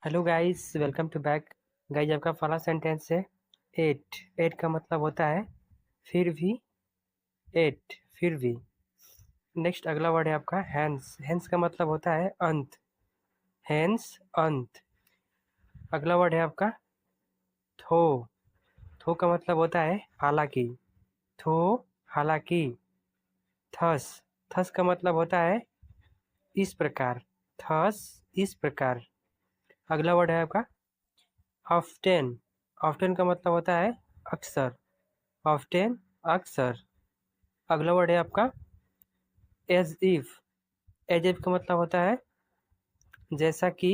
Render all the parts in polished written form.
Hello guys, welcome to back. Guys, आपका पहला sentence है एट। एट का मतलब होता है फिर भी। एट फिर भी। नेक्स्ट अगला वर्ड है आपका हैंस। हैंस का मतलब होता है अंत। हैंस अंत। अगला वर्ड है आपका थो। थो का मतलब होता है हालांकि। थो हालांकि। थस। थस का मतलब होता है इस प्रकार। थस इस प्रकार। अगला वर्ड है आपका ऑफ्टेन। ऑफ्टेन का मतलब होता है अक्सर। ऑफ्टेन अक्सर। अगला वर्ड है आपका एज इफ। एज इफ का मतलब होता है जैसा कि।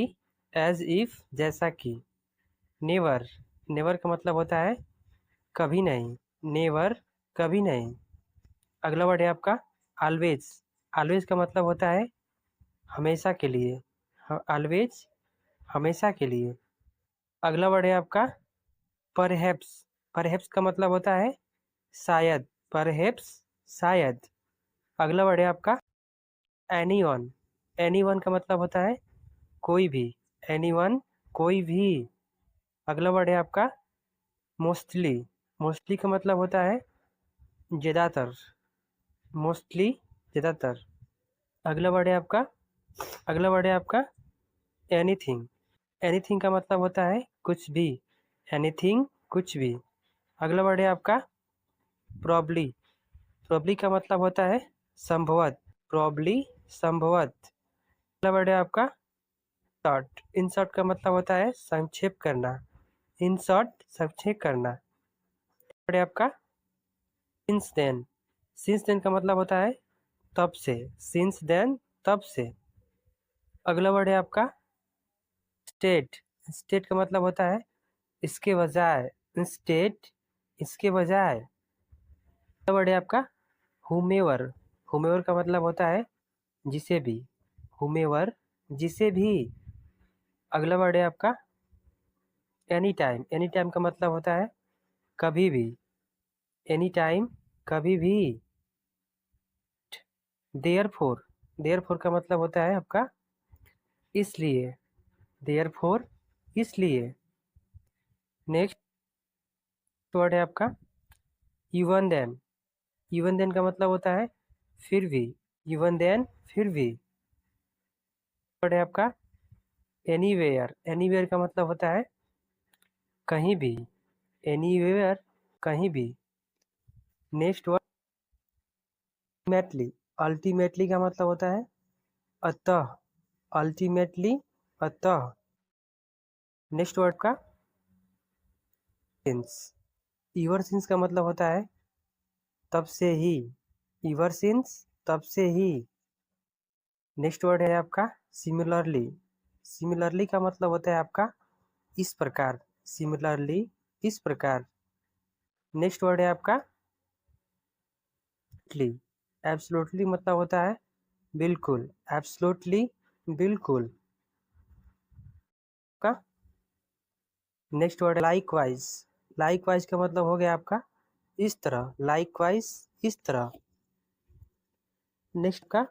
एज इफ जैसा कि। नेवर। नेवर का मतलब होता है कभी नहीं। नेवर कभी नहीं। अगला वर्ड है आपका ऑलवेज। ऑलवेज का मतलब होता है हमेशा के लिए। ऑलवेज हमेशा के लिए। अगला वर्ड है आपका परहैप्स। परहैप्स का मतलब होता है शायद। परहैप्स शायद। अगला वर्ड है आपका एनीवन। एनीवन का मतलब होता है कोई भी। एनीवन कोई भी। अगला वर्ड है आपका मोस्टली। मोस्टली का मतलब होता है ज़्यादातर। मोस्टली ज़्यादातर। अगला वर्ड है आपका अगला वर्ड है आपका एनीथिंग। एनीथिंग का मतलब होता है कुछ भी। एनीथिंग कुछ भी। अगला वर्ड है आपका प्रॉब्ली। प्रॉब्ली का मतलब होता है संभवत। प्रॉब्ली संभवत। अगला वर्ड है आपका शॉर्ट। इन शॉर्ट का मतलब होता है संक्षेप करना। इन शॉर्ट संक्षेप करना। वर्ड है आपका सिंस देन। सिंस देन का मतलब होता है तब से। सिंस देन तब से। अगला वर्ड है आपका स्टेट। स्टेट का मतलब होता है इसके बजाय। स्टेट इसके बजाय। अगला वर्ड है आपका हुमेवर। हुमेवर का मतलब होता है जिसे भी। हुमेवर जिसे भी। अगला वर्ड है आपका एनी टाइम। एनी टाइम का मतलब होता है कभी भी। एनी टाइम कभी भी। देयरफॉर। देयरफॉर का मतलब होता है आपका इसलिए। देयरफॉर इसलिए। नेक्स्ट वर्ड है आपका इवन देन। इवन देन का मतलब होता है फिर भी। इवन देन फिर भी। वर्ड है आपका एनीवेयर। एनीवेयर का मतलब होता है कहीं भी। एनीवेयर कहीं भी। Next word ultimately. अल्टीमेटली का मतलब होता है अतः। अल्टीमेटली अतः। नेक्स्ट वर्ड का सिंस। ईवर सिंस का मतलब होता है तब से ही। ईवर सिंस तब से ही। नेक्स्ट वर्ड है आपका सिमिलरली। सिमिलरली का मतलब होता है आपका इस प्रकार। सिमिलरली इस प्रकार। नेक्स्ट वर्ड है आपका एब्सोल्युटली मतलब होता है बिल्कुल। एब्सोल्युटली बिल्कुल। का नेक्स्ट वर्ड है लाइकवाइज। लाइकवाइज का मतलब हो गया आपका इस तरह। लाइकवाइज इस तरह। नेक्स्ट का